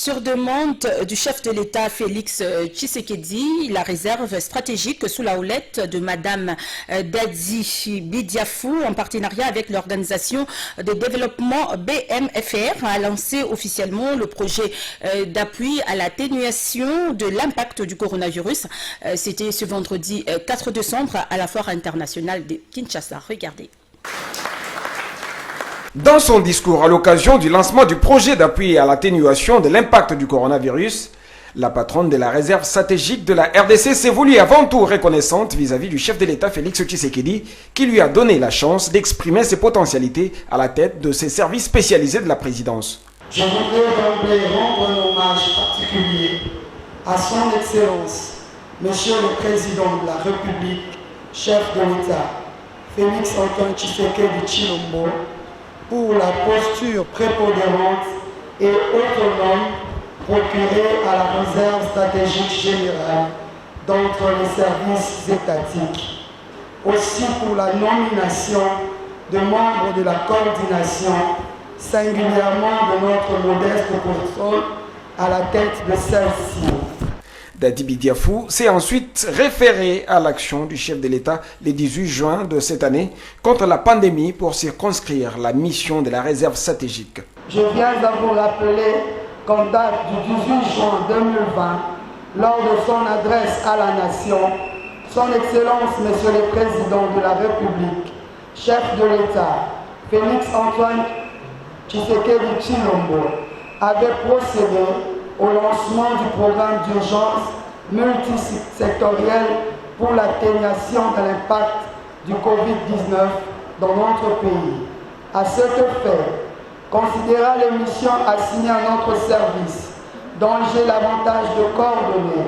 Sur demande du chef de l'État Félix Tshisekedi, la réserve stratégique sous la houlette de Madame Dadi Bidiafou, en partenariat avec l'organisation de développement BMFR, a lancé officiellement le projet d'appui à l'atténuation de l'impact du coronavirus. C'était ce vendredi 4 décembre à la Foire internationale de Kinshasa. Regardez. Dans son discours à l'occasion du lancement du projet d'appui à l'atténuation de l'impact du coronavirus, la patronne de la réserve stratégique de la RDC s'est voulue avant tout reconnaissante vis-à-vis du chef de l'État Félix Tshisekedi, qui lui a donné la chance d'exprimer ses potentialités à la tête de ses services spécialisés de la présidence. Je voudrais d'emblée rendre un hommage particulier à son Excellence, Monsieur le Président de la République, chef de l'État, Félix Antoine Tshisekedi Tshilombo, pour la posture prépondérante et autonome procurée à la réserve stratégique générale d'entre les services étatiques. Aussi pour la nomination de membres de la coordination, singulièrement de notre modeste personne, à la tête de celle-ci. Dadi Bidiafou s'est ensuite référé à l'action du chef de l'État le 18 juin de cette année contre la pandémie pour circonscrire la mission de la réserve stratégique. Je viens à vous rappeler qu'en date du 18 juin 2020, lors de son adresse à la nation, son Excellence, Monsieur le Président de la République, chef de l'État, Félix Antoine Tshisekedi Tshilombo, avait procédé au lancement du programme d'urgence multisectoriel pour l'atténuation de l'impact du Covid-19 dans notre pays. À cet effet, considérant les missions assignées à notre service, dont j'ai l'avantage de coordonner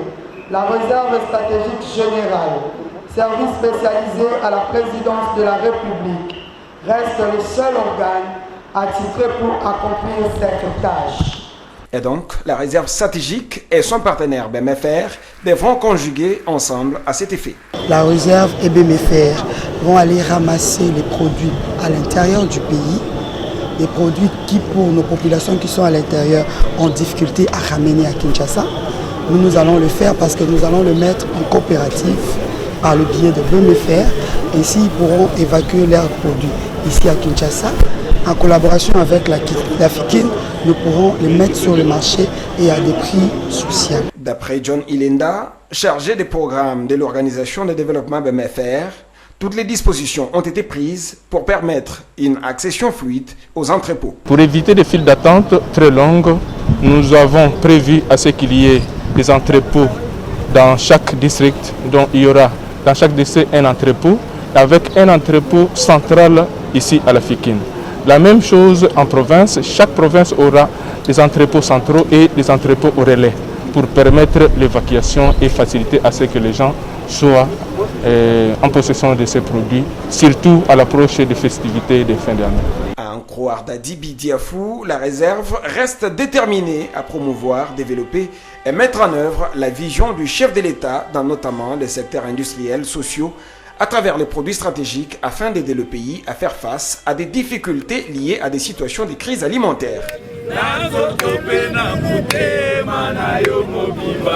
la réserve stratégique générale, service spécialisé à la présidence de la République, reste le seul organe attitré pour accomplir cette tâche. Et donc, la réserve stratégique et son partenaire BMFR devront conjuguer ensemble à cet effet. La réserve et BMFR vont aller ramasser les produits à l'intérieur du pays, des produits qui, pour nos populations qui sont à l'intérieur, ont difficulté à ramener à Kinshasa. Nous allons le faire parce que nous allons le mettre en coopérative par le biais de BMFR. Ainsi, ils pourront évacuer leurs produits ici à Kinshasa. En collaboration avec la FIKIN, nous pourrons les mettre sur le marché et à des prix sociaux. D'après John Ilenda, chargé des programmes de l'organisation de développement BMFR, toutes les dispositions ont été prises pour permettre une accession fluide aux entrepôts. Pour éviter des files d'attente très longues, nous avons prévu à ce qu'il y ait des entrepôts dans chaque district, dont il y aura dans chaque district un entrepôt, avec un entrepôt central ici à la FIKIN. La même chose en province, chaque province aura des entrepôts centraux et des entrepôts au relais pour permettre l'évacuation et faciliter à ce que les gens soient en possession de ces produits, surtout à l'approche des festivités de fin d'année. À en croire Dadi Bidiafou, la réserve reste déterminée à promouvoir, développer et mettre en œuvre la vision du chef de l'État dans notamment les secteurs industriels, sociaux, à travers les produits stratégiques afin d'aider le pays à faire face à des difficultés liées à des situations de crise alimentaire.